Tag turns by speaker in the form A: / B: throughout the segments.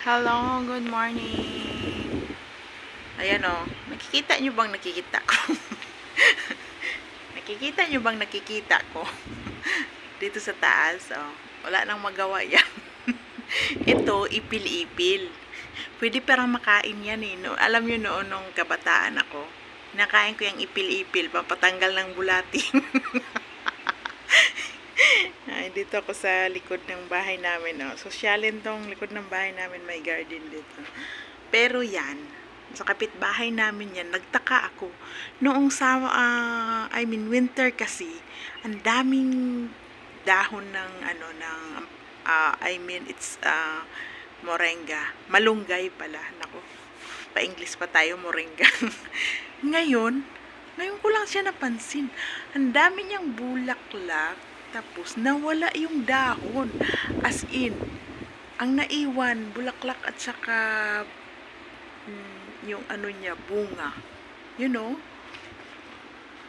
A: Hello, good morning. Ayan o, nakikita nyo bang nakikita ko? Nakikita nyo bang nakikita ko? Dito sa taas, oh. Wala nang magawa yan. Ito, ipil-ipil. Pwede parang makain yan eh. No? Alam nyo noon nung kabataan ako, nakain ko yung ipil-ipil, papatanggal ng bulati. Ay, dito ako sa likod ng bahay namin. Oh. Sosyalin tong likod ng bahay namin, may garden dito. Pero yan, sa kapitbahay namin yan, nagtaka ako. Noong winter kasi, ang daming dahon ng, it's moringa. Malunggay pala. Naku, pa-English pa tayo, moringa. ngayon, ngayon ko lang siya napansin. Ang dami niyang bulaklak, tapos nawala yung dahon. As in, ang naiwan, bulaklak at saka yung niya, bunga. You know?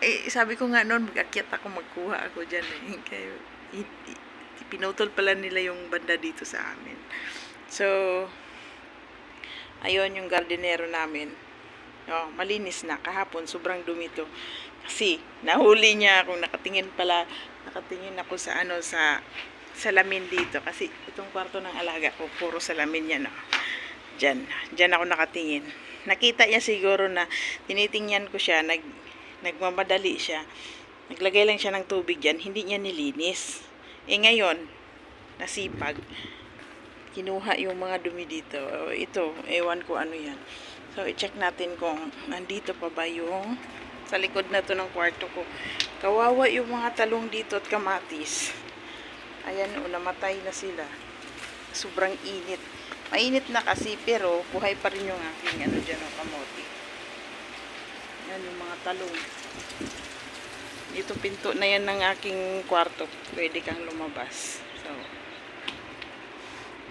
A: Eh, sabi ko nga noon, mag-akyat ako, magkuha ako dyan eh. Kaya, pinutol pala nila yung banda dito sa amin. So, ayun yung gardenero namin. Oh, malinis na. Kahapon, sobrang dumi to. Kasi, nahuli niya akong nakatingin ako sa sa salamin dito. Kasi, itong kwarto ng alaga ko, puro salamin yan. Oh. Diyan ako nakatingin. Nakita niya siguro na tinitingnan ko siya, nagmamadali siya. Naglagay lang siya ng tubig diyan, hindi niya nilinis. Eh ngayon, nasipag, kinuha yung mga dumi dito. Ito, ewan ko ano yan. So, i-check natin kung nandito pa ba yung sa likod na to ng kwarto ko. Kawawa yung mga talong dito at kamatis. Ayan, namatay na sila. Sobrang init. Mainit na kasi, pero buhay pa rin yung aking dyan, kamote. Yan yung mga talong. Dito pinto na yan ng aking kwarto. Pwede kang lumabas. So,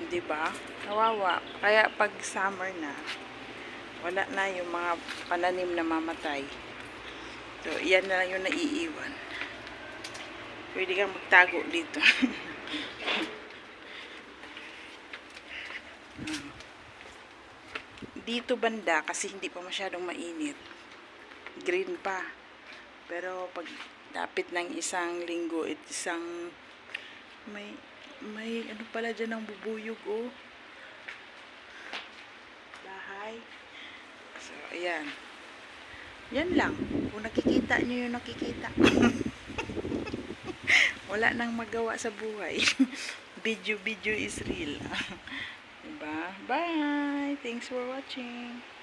A: di ba? Kawawa. Kaya pag summer na, wala na yung mga pananim na mamatay. So, yan na lang yung naiiwan. Pwede kang magtago dito. Dito banda, kasi hindi pa masyadong mainit, green pa. Pero pag dapit ng isang linggo, may ano pala dyan ng bubuyog, oh. Bahay. So, ayan. Yan lang. Kung nakikita nyo yung nakikita. Wala nang magawa sa buhay. Video is real. Diba? Bye! Thanks for watching.